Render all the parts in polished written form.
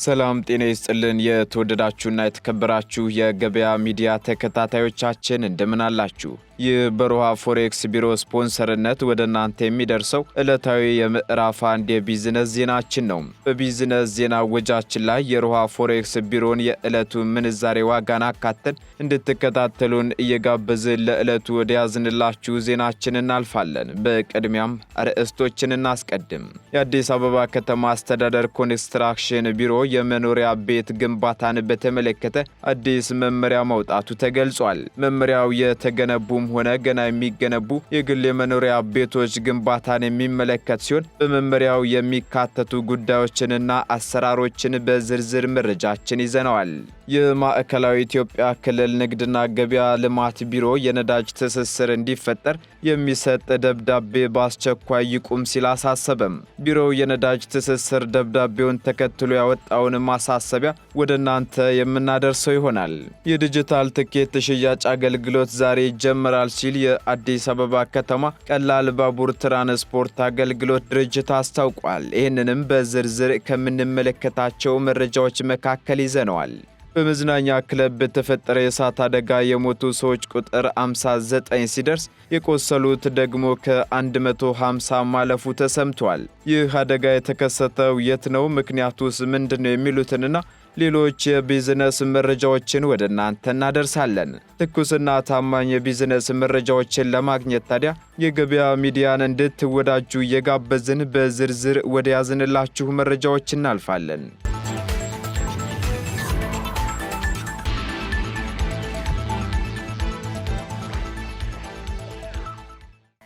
ሰላም ጤና ይስጥልን የተወደዳችሁና የተከበራችሁ የገበያ ሚዲያ ተከታታዮቻችን እንደምን አላችሁ? ይህ በሮሃ ፎሬክስ ቢሮ ስፖንሰርነት ወደ እናንተ የሚደርሰው ዕለታዊ የምዕራፍ 1 የቢዝነስ ዜናችን ነው። በቢዝነስ ዜና ወጃችን ላይ የሮሃ ፎሬክስ ቢሮን የዕለቱ ምንዛሬ ዋጋን አካተን እንድትከታተሉን እየጋበዝን ለዕለቱ ወደ ያዝንላችሁ ዜናችን እናልፋለን። በቅድሚያም አርዕስቶችን እናስቀድም። የአዲስ አበባ ከተማ አስተዳደር ኮንስትራክሽን ቢሮ የመኖሪያ ቤት ግንባታን በተመለከተ አዲስ መመሪያ ማውጣቱ ተገልጿል። መመሪያው የተገነቡም ሆነ ገና የሚገነቡ የግል የመኖሪያ ቤቶች ግንባታን የሚመለከት ሲሆን በመመሪያው የሚካተቱ ጉዳዮችንና አሰራሮችን በዝርዝር መረጃችን ይዘነዋል። የማዕከላዊ ኢትዮጵያ ክልል ንግድና ገበያ ልማት ቢሮ የነዳጅ ትስስር እንዲፈጠር የሚሰጥ ደብዳቤ በአስቸኳይ ይቁም ሲል አሳሰበም። ቢሮው የነዳጅ ትስስር ደብዳቤውን ተከትሎ ያወጣውን ማሳሰቢያ ወደ እናንተ የምናደርሰው ይሆናል። የዲጂታል ትኬት ሽያጭ አገልግሎት ዛሬ ይጀምራል ሲል የአዲስ አበባ ከተማ ቀላል ባቡር ትራንስፖርት አገልግሎት ድርጅት አስታውቋል። ይህንንም በዝርዝር ከምንመለከታቸው መረጃዎች መካከል ይዘነዋል። በመዝናኛ ክለብ በተፈጠረ የእሳት አደጋ የሞቱ ሰዎች ቁጥር 59 ሲደርስ የቆሰሉት ደግሞ ከ150 ማለፉ ተሰምቷል። ይህ አደጋ የተከሰተው የት ነው? ምክንያቱስ ምንድነው? የሚሉትንና ሌሎች የቢዝነስ መረጃዎችን ወደ እናንተ እናደርሳለን። ትኩስና ታማኝ የቢዝነስ መረጃዎችን ለማግኘት ታዲያ የገበያ ሚዲያን እንድትወዳጁ እየጋበዝን በዝርዝር ወደ ያዝንላችሁ መረጃዎች እናልፋለን።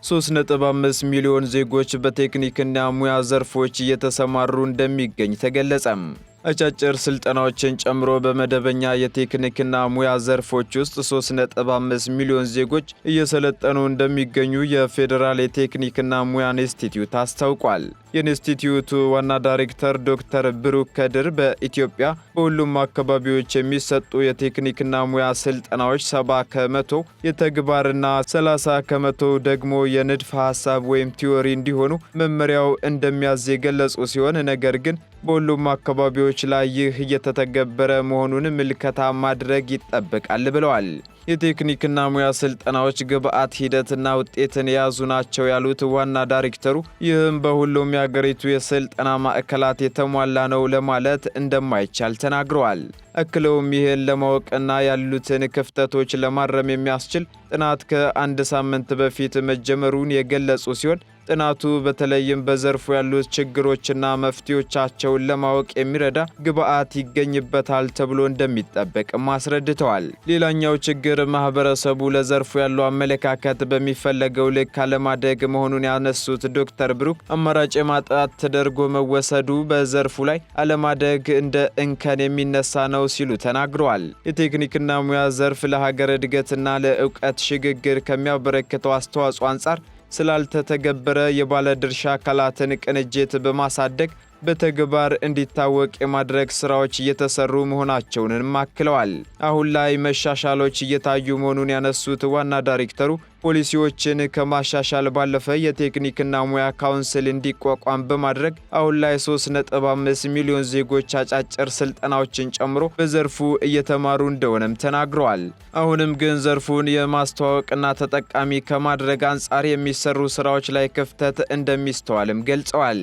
3.5 ሚሊዮን ዜጎች በቴክኒክና ሙያ ዘርፎች እየተሰማሩ እንደሚገኝ ተገለጸም። አጫጭር ስልጠናዎችን ጨምሮ በመደበኛ የቴክኒክና ሙያ ዘርፎች ውስጥ 3.5 ሚሊዮን ዜጎች እየሰለጠኑ እንደሚገኙ የፌዴራል የቴክኒክና ሙያ ኢንስቲትዩት አስታውቋል። የኢንስቲትዩቱ ዋና ዳይሬክተር ዶክተር ብሩክ ከድር በኢትዮጵያ በሁሉም አካባቢዎች የሚሰጡ የቴክኒክና ሙያ ስልጠናዎች 70% የተግባርና 30% ደግሞ የንድፈ ሐሳብ ወይም ቲዎሪ እንዲሆኑ መመሪያው እንደሚያዝ የገለጹ ሲሆን ነገር ግን በሁሉም አካባቢዎች ላይ ይህ እየተተገበረ መሆኑን ምልከታ ማድረግ ይጠበቃል ብለዋል። የቴክኒክና ሙያ ስልጠናዎች ግብዓት ሂደትና ውጤትን የያዙ ናቸው ያሉት ዋና ዳይሬክተሩ ይህም በሁሉም የአገሪቱ የስልጠና ማዕከላት የተሟላ ነው ለማለት እንደማይቻል ተናግረዋል። አክለውም ይህን ለማወቅና ያሉትን ክፍተቶች ለማረም የሚያስችል ጥናት ከአንድ ሳምንት በፊት መጀመሩን የገለጹ ሲሆን ጥናቱ በተለይም በዘርፉ ያሉት ችግሮችና መፍትሄዎቻቸውን ለማወቅ የሚረዳ ግብዓት ይገኝበታል ተብሎ እንደሚጠበቅም አስረድተዋል። ሌላኛው ችግር ማህበረሰቡ ለዘርፉ ያለው አመለካከት በሚፈለገው ልክ አለማደግ መሆኑን ያነሱት ዶክተር ብሩክ አማራጭ ማጣት ተደርጎ መወሰዱ በዘርፉ ላይ አለማደግ እንደ እንከን የሚነሳ ነው ሲሉ ተናግረዋል። የቴክኒክና ሙያ ዘርፍ ለሀገር እድገትና ለእውቀት ሽግግር ከሚያበረክተው አስተዋጽኦ አንጻር ስላልተተገበረ የባለድርሻ አካላትን ቅንጅት በማሳደግ በተግባር እንዲታወቅ የማድረግ ስራዎች እየተሰሩ መሆናቸውንም አክለዋል። አሁን ላይ መሻሻሎች እየታዩ መሆኑን ያነሱት ዋና ዳይሬክተሩ ፖሊሲዎችን ከማሻሻል ባለፈ የቴክኒክና ሙያ ካውንስል እንዲቋቋም በማድረግ አሁን ላይ 3.5 ሚሊዮን ዜጎች አጫጭር ስልጠናዎችን ጨምሮ በዘርፉ እየተማሩ እንደሆነም ተናግረዋል። አሁንም ግን ዘርፉን የማስተዋወቅና ተጠቃሚ ከማድረግ አንጻር የሚሰሩ ስራዎች ላይ ክፍተት እንደሚስተዋልም ገልጸዋል።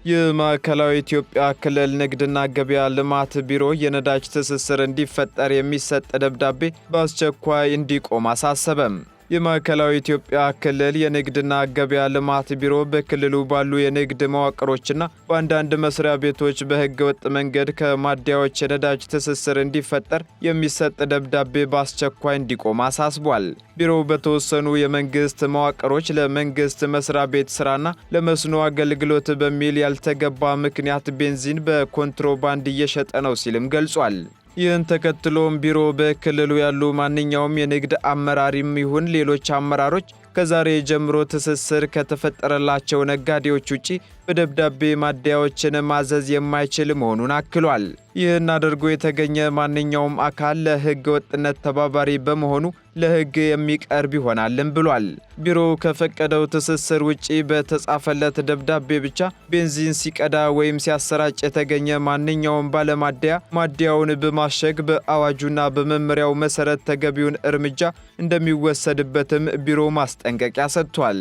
የማዕከላዊ ኢትዮጵያ ክልል ንግድና ገበያ ልማት ቢሮ የነዳጅ ትስስር እንዲፈጠር የሚሰጥ ደብዳቤ በአስቸኳይ እንዲቆም አሳሰበም። የማዕከላዊ ኢትዮጵያ ክልል የንግድና ገበያ ልማት ቢሮ በክልሉ ባሉ የንግድ መዋቅሮችና በአንዳንድ መስሪያ ቤቶች በሕገወጥ መንገድ ከማደያዎች የነዳጅ ትስስር እንዲፈጠር የሚሰጥ ደብዳቤ በአስቸኳይ እንዲቆም አሳስቧል። ቢሮው በተወሰኑ የመንግስት መዋቅሮች ለመንግስት መስሪያ ቤት ስራና ለመስኖ አገልግሎት በሚል ያልተገባ ምክንያት ቤንዚን በኮንትሮባንድ እየሸጠ ነው ሲልም ገልጿል። ይህን ተከትሎም ቢሮ በክልሉ ያሉ ማንኛውም የንግድ አመራሪም ይሁን ሌሎች አመራሮች ከዛሬ ጀምሮ ትስስር ከተፈጠረላቸው ነጋዴዎች ውጪ በደብዳቤ ማደያዎችን ማዘዝ የማይችል መሆኑን አክሏል። ይህን አድርጎ የተገኘ ማንኛውም አካል ለሕገ ወጥነት ተባባሪ በመሆኑ ለሕግ የሚቀርብ ይሆናልም ብሏል። ቢሮው ከፈቀደው ትስስር ውጪ በተጻፈለት ደብዳቤ ብቻ ቤንዚን ሲቀዳ ወይም ሲያሰራጭ የተገኘ ማንኛውም ባለማደያ ማደያውን በማሸግ በአዋጁና በመመሪያው መሰረት ተገቢውን እርምጃ እንደሚወሰድበትም ቢሮው ማስጠንቀቂያ ሰጥቷል።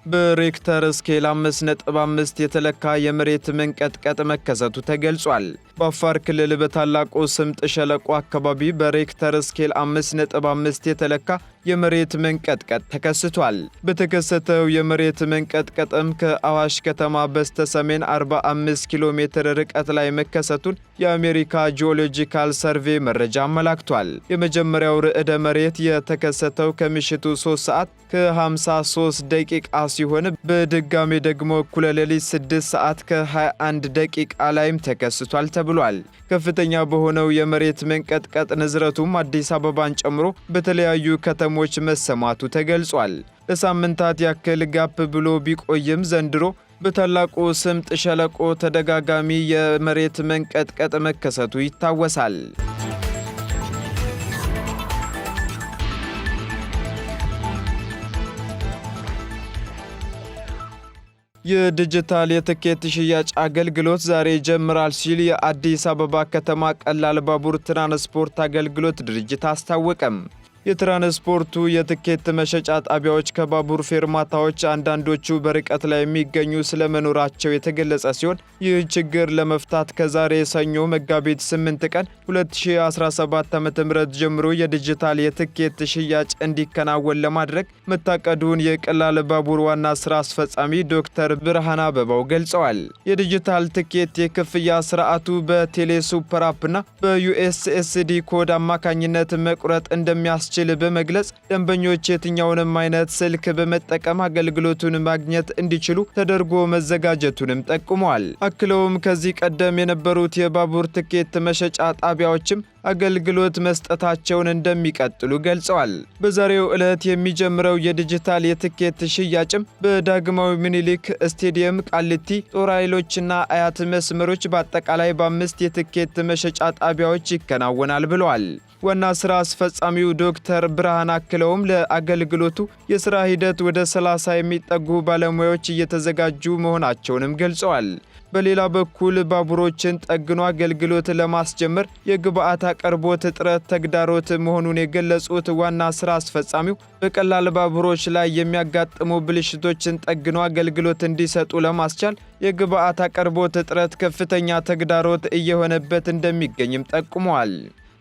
በሬክተር ስኬል 5.5 የተለካ የመሬት መንቀጥቀጥ መከሰቱ ተገልጿል። በአፋር ክልል በታላቁ ስምጥ ሸለቆ አካባቢ በሬክተር ስኬል 5.5 የተለካ የመሬት መንቀጥቀጥ ተከስቷል። በተከሰተው የመሬት መንቀጥቀጥም ከአዋሽ ከተማ በስተ ሰሜን 45 ኪሎ ሜትር ርቀት ላይ መከሰቱን የአሜሪካ ጂኦሎጂካል ሰርቬ መረጃ አመላክቷል። የመጀመሪያው ርዕደ መሬት የተከሰተው ከምሽቱ 3 ሰዓት ከ53 ደቂቃ ሲሆን በድጋሚ ደግሞ እኩለ ሌሊት 6 ሰዓት ከ21 ደቂቃ ላይም ተከስቷል ተብሏል። ከፍተኛ በሆነው የመሬት መንቀጥቀጥ ንዝረቱም አዲስ አበባን ጨምሮ በተለያዩ ከተሞች መሰማቱ ተገልጿል። ለሳምንታት ያክል ጋፕ ብሎ ቢቆይም ዘንድሮ በታላቁ ስምጥ ሸለቆ ተደጋጋሚ የመሬት መንቀጥቀጥ መከሰቱ ይታወሳል። የዲጂታል የትኬት ሽያጭ አገልግሎት ዛሬ ይጀምራል ሲል የአዲስ አበባ ከተማ ቀላል ባቡር ትራንስፖርት አገልግሎት ድርጅት አስታወቀም። የትራንስፖርቱ የትኬት መሸጫ ጣቢያዎች ከባቡር ፌርማታዎች አንዳንዶቹ በርቀት ላይ የሚገኙ ስለመኖራቸው የተገለጸ ሲሆን ይህ ችግር ለመፍታት ከዛሬ ሰኞ መጋቢት 8 ቀን 2017 ዓ.ም ጀምሮ የዲጂታል የትኬት ሽያጭ እንዲከናወን ለማድረግ መታቀዱን የቀላል ባቡር ዋና ስራ አስፈጻሚ ዶክተር ብርሃን አበባው ገልጸዋል። የዲጂታል ትኬት የክፍያ ስርዓቱ በቴሌ ሱፐር አፕና በዩኤስኤስዲ ኮድ አማካኝነት መቁረጥ እንደሚያስ ችል በመግለጽ ደንበኞች የትኛውንም አይነት ስልክ በመጠቀም አገልግሎቱን ማግኘት እንዲችሉ ተደርጎ መዘጋጀቱንም ጠቁመዋል። አክለውም ከዚህ ቀደም የነበሩት የባቡር ትኬት መሸጫ ጣቢያዎችም አገልግሎት መስጠታቸውን እንደሚቀጥሉ ገልጸዋል። በዛሬው ዕለት የሚጀምረው የዲጂታል የትኬት ሽያጭም በዳግማዊ ምኒልክ ስቴዲየም፣ ቃሊቲ፣ ጦር ኃይሎችና አያት መስመሮች በአጠቃላይ በ5 የትኬት መሸጫ ጣቢያዎች ይከናወናል ብለዋል። ዋና ስራ አስፈጻሚው ዶክተር ብርሃን አክለውም ለአገልግሎቱ የሥራ ሂደት ወደ 30 የሚጠጉ ባለሙያዎች እየተዘጋጁ መሆናቸውንም ገልጸዋል። በሌላ በኩል ባቡሮችን ጠግኖ አገልግሎት ለማስጀመር የግብአት አቅርቦት እጥረት ተግዳሮት መሆኑን የገለጹት ዋና ስራ አስፈጻሚው በቀላል ባቡሮች ላይ የሚያጋጥሙ ብልሽቶችን ጠግኖ አገልግሎት እንዲሰጡ ለማስቻል የግብአት አቅርቦት እጥረት ከፍተኛ ተግዳሮት እየሆነበት እንደሚገኝም ጠቁመዋል።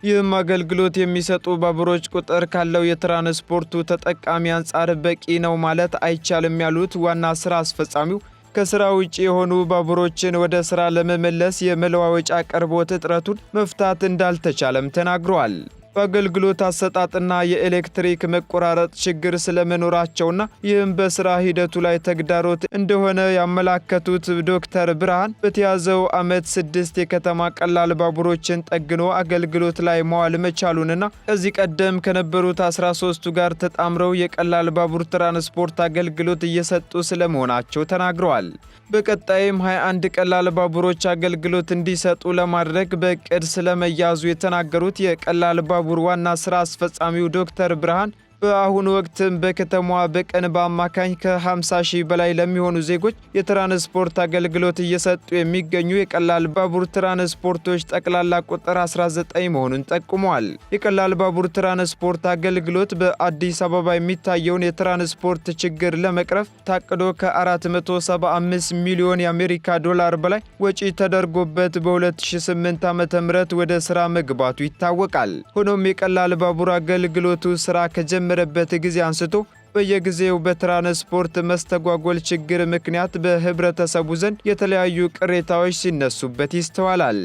ይህም አገልግሎት የሚሰጡ ባቡሮች ቁጥር ካለው የትራንስፖርቱ ተጠቃሚ አንጻር በቂ ነው ማለት አይቻልም ያሉት ዋና ስራ አስፈጻሚው ከስራ ውጪ የሆኑ ባቡሮችን ወደ ስራ ለመመለስ የመለዋወጫ አቅርቦት እጥረቱን መፍታት እንዳልተቻለም ተናግረዋል። በአገልግሎት አሰጣጥና የኤሌክትሪክ መቆራረጥ ችግር ስለመኖራቸውና ይህም በስራ ሂደቱ ላይ ተግዳሮት እንደሆነ ያመላከቱት ዶክተር ብርሃን በተያዘው ዓመት 6 የከተማ ቀላል ባቡሮችን ጠግኖ አገልግሎት ላይ መዋል መቻሉንና ከዚህ ቀደም ከነበሩት 13ቱ ጋር ተጣምረው የቀላል ባቡር ትራንስፖርት አገልግሎት እየሰጡ ስለመሆናቸው ተናግረዋል። በቀጣይም 21 ቀላል ባቡሮች አገልግሎት እንዲሰጡ ለማድረግ በእቅድ ስለመያዙ የተናገሩት የቀላል ባቡር ዋና ስራ አስፈጻሚው ዶክተር ብርሃን በአሁኑ ወቅትም በከተማዋ በቀን በአማካኝ ከ50 ሺህ በላይ ለሚሆኑ ዜጎች የትራንስፖርት አገልግሎት እየሰጡ የሚገኙ የቀላል ባቡር ትራንስፖርቶች ጠቅላላ ቁጥር 19 መሆኑን ጠቁመዋል። የቀላል ባቡር ትራንስፖርት አገልግሎት በአዲስ አበባ የሚታየውን የትራንስፖርት ችግር ለመቅረፍ ታቅዶ ከ475 ሚሊዮን የአሜሪካ ዶላር በላይ ወጪ ተደርጎበት በ2008 ዓ.ም ወደ ሥራ መግባቱ ይታወቃል። ሆኖም የቀላል ባቡር አገልግሎቱ ሥራ ከጀመረበት ጊዜ አንስቶ በየጊዜው በትራንስፖርት መስተጓጎል ችግር ምክንያት በህብረተሰቡ ዘንድ የተለያዩ ቅሬታዎች ሲነሱበት ይስተዋላል።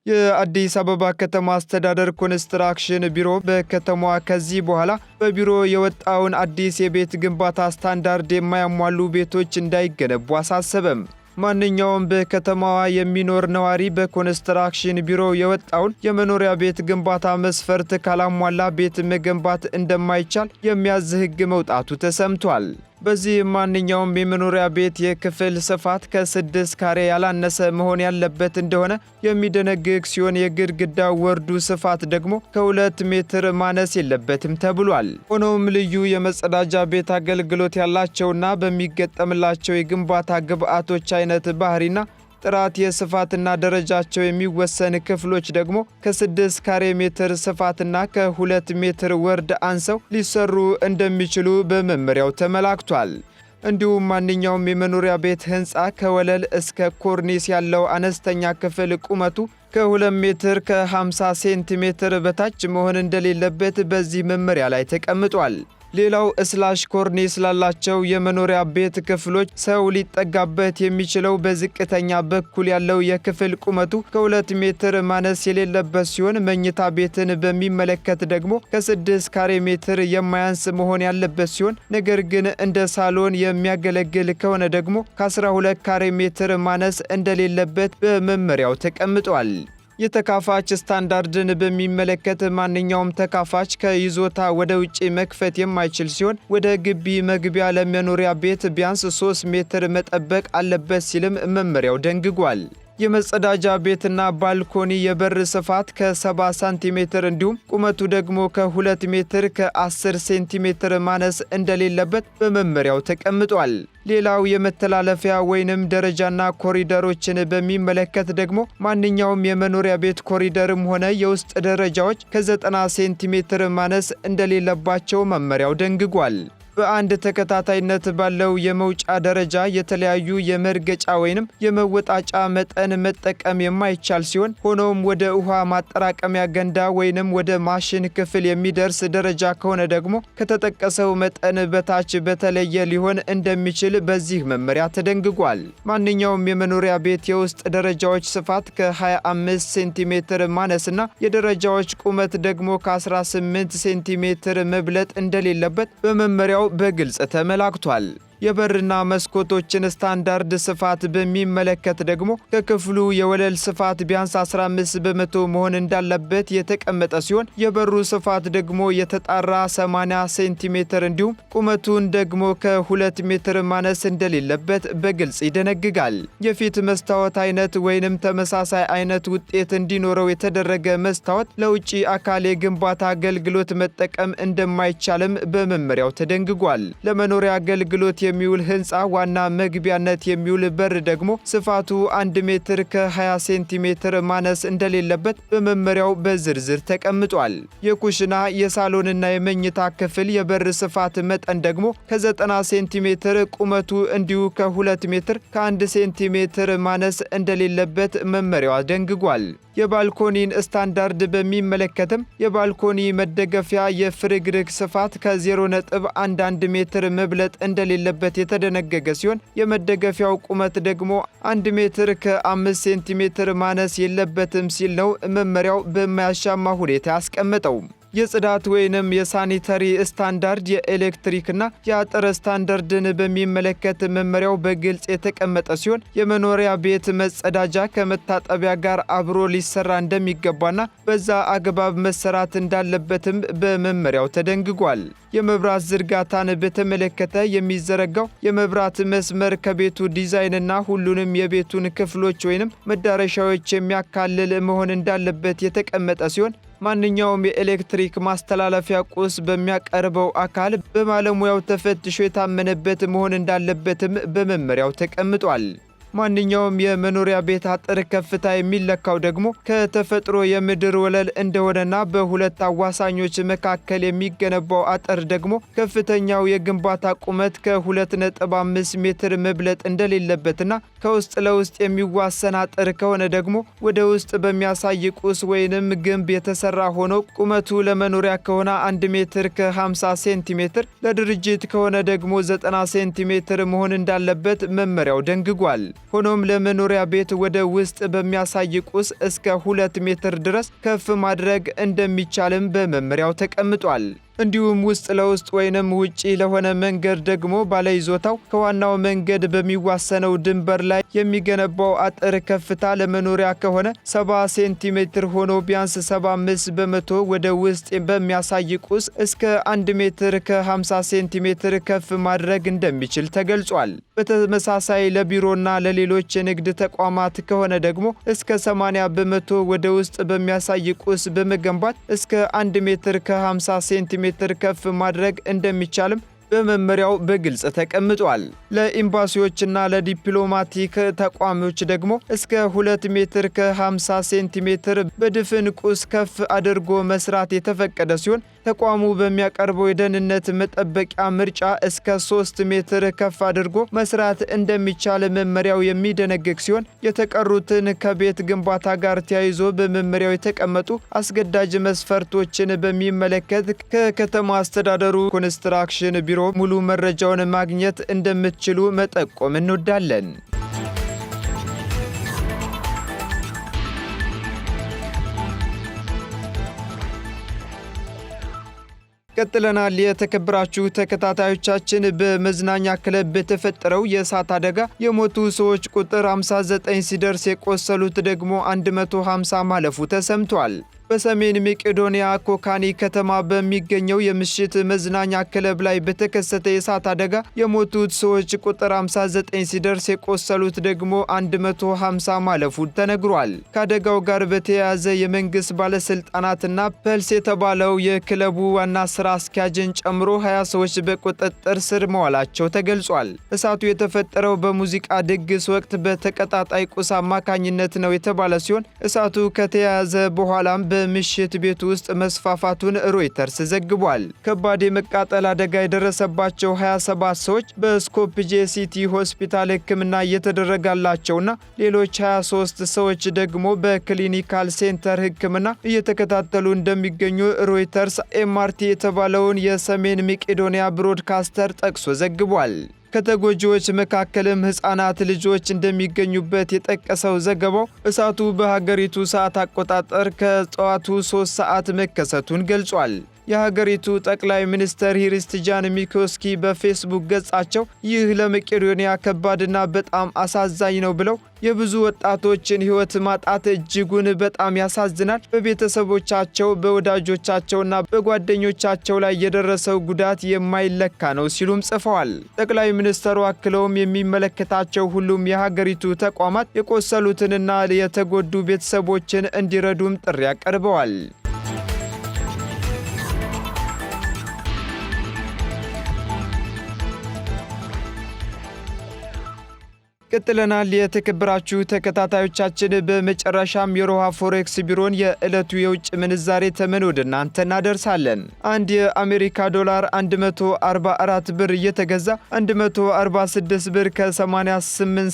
የአዲስ አበባ ከተማ አስተዳደር ኮንስትራክሽን ቢሮ በከተማዋ ከዚህ በኋላ በቢሮ የወጣውን አዲስ የቤት ግንባታ ስታንዳርድ የማያሟሉ ቤቶች እንዳይገነቡ አሳሰበም። ማንኛውም በከተማዋ የሚኖር ነዋሪ በኮንስትራክሽን ቢሮ የወጣውን የመኖሪያ ቤት ግንባታ መስፈርት ካላሟላ ቤት መገንባት እንደማይቻል የሚያዝ ሕግ መውጣቱ ተሰምቷል። በዚህ ማንኛውም የመኖሪያ ቤት የክፍል ስፋት ከ6 ካሬ ያላነሰ መሆን ያለበት እንደሆነ የሚደነግግ ሲሆን የግድግዳው ወርዱ ስፋት ደግሞ ከ2 ሜትር ማነስ የለበትም ተብሏል። ሆኖም ልዩ የመጸዳጃ ቤት አገልግሎት ያላቸውና በሚገጠምላቸው የግንባታ ግብዓቶች አይነት ባህሪና ጥራት የስፋትና ደረጃቸው የሚወሰን ክፍሎች ደግሞ ከ6 ካሬ ሜትር ስፋትና ከ2 ሜትር ወርድ አንሰው ሊሰሩ እንደሚችሉ በመመሪያው ተመላክቷል። እንዲሁም ማንኛውም የመኖሪያ ቤት ህንፃ ከወለል እስከ ኮርኒስ ያለው አነስተኛ ክፍል ቁመቱ ከ2 ሜትር ከ50 ሴንቲሜትር በታች መሆን እንደሌለበት በዚህ መመሪያ ላይ ተቀምጧል። ሌላው ስላሽ ኮርኒስ ላላቸው የመኖሪያ ቤት ክፍሎች ሰው ሊጠጋበት የሚችለው በዝቅተኛ በኩል ያለው የክፍል ቁመቱ ከ2 ሜትር ማነስ የሌለበት ሲሆን መኝታ ቤትን በሚመለከት ደግሞ ከ6 ካሬ ሜትር የማያንስ መሆን ያለበት ሲሆን ነገር ግን እንደ ሳሎን የሚያገለግል ከሆነ ደግሞ ከ12 ካሬ ሜትር ማነስ እንደሌለበት በመመሪያው ተቀምጧል። የተካፋች ስታንዳርድን በሚመለከት ማንኛውም ተካፋች ከይዞታ ወደ ውጪ መክፈት የማይችል ሲሆን ወደ ግቢ መግቢያ ለመኖሪያ ቤት ቢያንስ 3 ሜትር መጠበቅ አለበት ሲልም መመሪያው ደንግጓል። የመጸዳጃ ቤትና ባልኮኒ የበር ስፋት ከ70 ሳንቲሜትር እንዲሁም ቁመቱ ደግሞ ከ2 ሜትር ከ10 ሴንቲሜትር ማነስ እንደሌለበት በመመሪያው ተቀምጧል። ሌላው የመተላለፊያ ወይንም ደረጃና ኮሪደሮችን በሚመለከት ደግሞ ማንኛውም የመኖሪያ ቤት ኮሪደርም ሆነ የውስጥ ደረጃዎች ከ90 ሴንቲሜትር ማነስ እንደሌለባቸው መመሪያው ደንግጓል። በአንድ ተከታታይነት ባለው የመውጫ ደረጃ የተለያዩ የመርገጫ ወይንም የመወጣጫ መጠን መጠቀም የማይቻል ሲሆን ሆኖም ወደ ውሃ ማጠራቀሚያ ገንዳ ወይንም ወደ ማሽን ክፍል የሚደርስ ደረጃ ከሆነ ደግሞ ከተጠቀሰው መጠን በታች በተለየ ሊሆን እንደሚችል በዚህ መመሪያ ተደንግጓል። ማንኛውም የመኖሪያ ቤት የውስጥ ደረጃዎች ስፋት ከ25 ሴንቲሜትር ማነስና የደረጃዎች ቁመት ደግሞ ከ18 ሴንቲሜትር መብለጥ እንደሌለበት በመመሪያው በግልጽ ተመላክቷል። የበርና መስኮቶችን ስታንዳርድ ስፋት በሚመለከት ደግሞ ከክፍሉ የወለል ስፋት ቢያንስ 15 በመቶ መሆን እንዳለበት የተቀመጠ ሲሆን የበሩ ስፋት ደግሞ የተጣራ 80 ሴንቲሜትር እንዲሁም ቁመቱን ደግሞ ከ2 ሜትር ማነስ እንደሌለበት በግልጽ ይደነግጋል። የፊት መስታወት አይነት ወይንም ተመሳሳይ አይነት ውጤት እንዲኖረው የተደረገ መስታወት ለውጪ አካል የግንባታ አገልግሎት መጠቀም እንደማይቻልም በመመሪያው ተደንግጓል። ለመኖሪያ አገልግሎት የሚውል ህንፃ ዋና መግቢያነት የሚውል በር ደግሞ ስፋቱ 1 ሜትር ከ20 ሴንቲሜትር ማነስ እንደሌለበት በመመሪያው በዝርዝር ተቀምጧል። የኩሽና የሳሎንና የመኝታ ክፍል የበር ስፋት መጠን ደግሞ ከ90 ሴንቲሜትር ቁመቱ እንዲሁ ከ2 ሜትር ከ1 ሴንቲሜትር ማነስ እንደሌለበት መመሪያው ደንግጓል። የባልኮኒን ስታንዳርድ በሚመለከትም የባልኮኒ መደገፊያ የፍርግርግ ስፋት ከ0.11 ሜትር መብለጥ እንደሌለበት የተደነገገ ሲሆን የመደገፊያው ቁመት ደግሞ 1 ሜትር ከ5 ሴንቲሜትር ማነስ የለበትም ሲል ነው መመሪያው በማያሻማ ሁኔታ ያስቀመጠው። የጽዳት ወይንም የሳኒተሪ ስታንዳርድ የኤሌክትሪክና የአጥር ስታንዳርድን በሚመለከት መመሪያው በግልጽ የተቀመጠ ሲሆን የመኖሪያ ቤት መጸዳጃ ከመታጠቢያ ጋር አብሮ ሊሰራ እንደሚገባና በዛ አግባብ መሰራት እንዳለበትም በመመሪያው ተደንግጓል። የመብራት ዝርጋታን በተመለከተ የሚዘረጋው የመብራት መስመር ከቤቱ ዲዛይንና ሁሉንም የቤቱን ክፍሎች ወይንም መዳረሻዎች የሚያካልል መሆን እንዳለበት የተቀመጠ ሲሆን ማንኛውም የኤሌክትሪክ ማስተላለፊያ ቁስ በሚያቀርበው አካል በባለሙያው ተፈትሾ የታመነበት መሆን እንዳለበትም በመመሪያው ተቀምጧል። ማንኛውም የመኖሪያ ቤት አጥር ከፍታ የሚለካው ደግሞ ከተፈጥሮ የምድር ወለል እንደሆነና በሁለት አዋሳኞች መካከል የሚገነባው አጥር ደግሞ ከፍተኛው የግንባታ ቁመት ከ2.5 ሜትር መብለጥ እንደሌለበትና ከውስጥ ለውስጥ የሚዋሰን አጥር ከሆነ ደግሞ ወደ ውስጥ በሚያሳይ ቁስ ወይንም ግንብ የተሰራ ሆኖ ቁመቱ ለመኖሪያ ከሆነ 1 ሜትር ከ50 ሴንቲሜትር ለድርጅት ከሆነ ደግሞ 90 ሴንቲሜትር መሆን እንዳለበት መመሪያው ደንግጓል። ሆኖም ለመኖሪያ ቤት ወደ ውስጥ በሚያሳይ ቁስ እስከ 2 ሜትር ድረስ ከፍ ማድረግ እንደሚቻልም በመመሪያው ተቀምጧል። እንዲሁም ውስጥ ለውስጥ ወይንም ውጪ ለሆነ መንገድ ደግሞ ባለይዞታው ከዋናው መንገድ በሚዋሰነው ድንበር ላይ የሚገነባው አጥር ከፍታ ለመኖሪያ ከሆነ 70 ሴንቲሜትር ሆኖ ቢያንስ 75 በመቶ ወደ ውስጥ በሚያሳይ ቁስ እስከ 1 ሜትር ከ50 ሴንቲሜትር ከፍ ማድረግ እንደሚችል ተገልጿል። በተመሳሳይ ለቢሮና ለሌሎች የንግድ ተቋማት ከሆነ ደግሞ እስከ 80 በመቶ ወደ ውስጥ በሚያሳይ ቁስ በመገንባት እስከ 1 ሜትር ከ50 ሴንቲሜትር ከፍ ማድረግ እንደሚቻልም በመመሪያው በግልጽ ተቀምጧል። ለኤምባሲዎችና ለዲፕሎማቲክ ተቋሞች ደግሞ እስከ 2 ሜትር ከ50 ሴንቲሜትር በድፍን ቁስ ከፍ አድርጎ መስራት የተፈቀደ ሲሆን ተቋሙ በሚያቀርበው የደህንነት መጠበቂያ ምርጫ እስከ 3 ሜትር ከፍ አድርጎ መስራት እንደሚቻል መመሪያው የሚደነግግ ሲሆን የተቀሩትን ከቤት ግንባታ ጋር ተያይዞ በመመሪያው የተቀመጡ አስገዳጅ መስፈርቶችን በሚመለከት ከከተማ አስተዳደሩ ኮንስትራክሽን ቢሮ ሙሉ መረጃውን ማግኘት እንደምትችሉ መጠቆም እንወዳለን። ቀጥለናል። የተከበራችሁ ተከታታዮቻችን በመዝናኛ ክለብ በተፈጠረው የእሳት አደጋ የሞቱ ሰዎች ቁጥር 59 ሲደርስ የቆሰሉት ደግሞ 150 ማለፉ ተሰምቷል። በሰሜን መቄዶንያ ኮካኒ ከተማ በሚገኘው የምሽት መዝናኛ ክለብ ላይ በተከሰተ የእሳት አደጋ የሞቱት ሰዎች ቁጥር 59 ሲደርስ የቆሰሉት ደግሞ 150 ማለፉ ተነግሯል። ከአደጋው ጋር በተያያዘ የመንግስት ባለስልጣናትና ፐልስ የተባለው የክለቡ ዋና ስራ አስኪያጅን ጨምሮ 20 ሰዎች በቁጥጥር ስር መዋላቸው ተገልጿል። እሳቱ የተፈጠረው በሙዚቃ ድግስ ወቅት በተቀጣጣይ ቁስ አማካኝነት ነው የተባለ ሲሆን እሳቱ ከተያያዘ በኋላም በምሽት ቤት ውስጥ መስፋፋቱን ሮይተርስ ዘግቧል። ከባድ የመቃጠል አደጋ የደረሰባቸው 27 ሰዎች በስኮፕጄ ሲቲ ሆስፒታል ሕክምና እየተደረጋላቸውና ሌሎች 23 ሰዎች ደግሞ በክሊኒካል ሴንተር ሕክምና እየተከታተሉ እንደሚገኙ ሮይተርስ ኤምአርቲ የተባለውን የሰሜን መቄዶንያ ብሮድካስተር ጠቅሶ ዘግቧል። ከተጎጂዎች መካከልም ሕፃናት ልጆች እንደሚገኙበት የጠቀሰው ዘገባው እሳቱ በሀገሪቱ ሰዓት አቆጣጠር ከጠዋቱ 3 ሰዓት መከሰቱን ገልጿል። የሀገሪቱ ጠቅላይ ሚኒስትር ሂሪስትጃን ሚኮስኪ በፌስቡክ ገጻቸው ይህ ለመቄዶንያ ከባድና በጣም አሳዛኝ ነው ብለው የብዙ ወጣቶችን ሕይወት ማጣት እጅጉን በጣም ያሳዝናል። በቤተሰቦቻቸው በወዳጆቻቸውና በጓደኞቻቸው ላይ የደረሰው ጉዳት የማይለካ ነው ሲሉም ጽፈዋል። ጠቅላይ ሚኒስትሩ አክለውም የሚመለከታቸው ሁሉም የሀገሪቱ ተቋማት የቆሰሉትንና የተጎዱ ቤተሰቦችን እንዲረዱም ጥሪ አቀርበዋል። ቀጥለናል። የተከበራችሁ ተከታታዮቻችን በመጨረሻም የሮሃ ፎሬክስ ቢሮን የዕለቱ የውጭ ምንዛሬ ተመን ወደ እናንተ እናደርሳለን። አንድ የአሜሪካ ዶላር 144 ብር እየተገዛ 146 ብር ከ88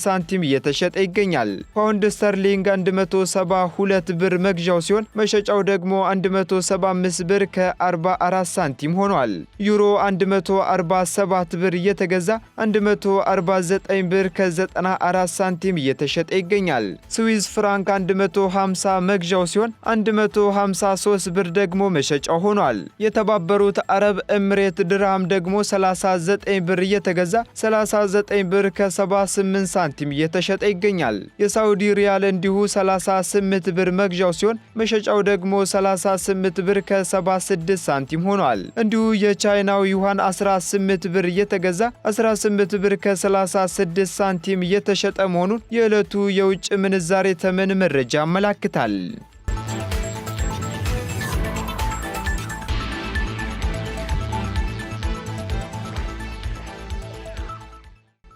ሳንቲም እየተሸጠ ይገኛል። ፓውንድ ስተርሊንግ 172 ብር መግዣው ሲሆን መሸጫው ደግሞ 175 ብር ከ44 ሳንቲም ሆኗል። ዩሮ 147 ብር እየተገዛ 149 ብር ከ9 4 ሳንቲም እየተሸጠ ይገኛል። ስዊዝ ፍራንክ 150 መግዣው ሲሆን 153 ብር ደግሞ መሸጫው ሆኗል። የተባበሩት አረብ ኤምሬት ድርሃም ደግሞ 39 ብር እየተገዛ 39 ብር ከ78 ሳንቲም እየተሸጠ ይገኛል። የሳውዲ ሪያል እንዲሁ 38 ብር መግዣው ሲሆን መሸጫው ደግሞ 38 ብር ከ76 ሳንቲም ሆኗል። እንዲሁ የቻይናው ዩዋን 18 ብር እየተገዛ 18 ብር ከ36 ሳንቲም የተሸጠ መሆኑን የዕለቱ የውጭ ምንዛሬ ተመን መረጃ ያመለክታል።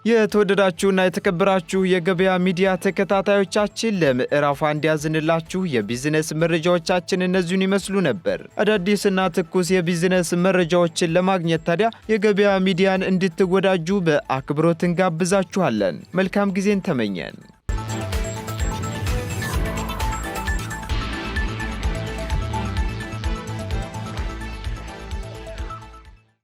የተወደዳችሁና የተከበራችሁ የገበያ ሚዲያ ተከታታዮቻችን ለምዕራፍ 1 ያዝንላችሁ የቢዝነስ መረጃዎቻችን እነዚህን ይመስሉ ነበር። አዳዲስና ትኩስ የቢዝነስ መረጃዎችን ለማግኘት ታዲያ የገበያ ሚዲያን እንድትወዳጁ በአክብሮት እንጋብዛችኋለን። መልካም ጊዜን ተመኘን።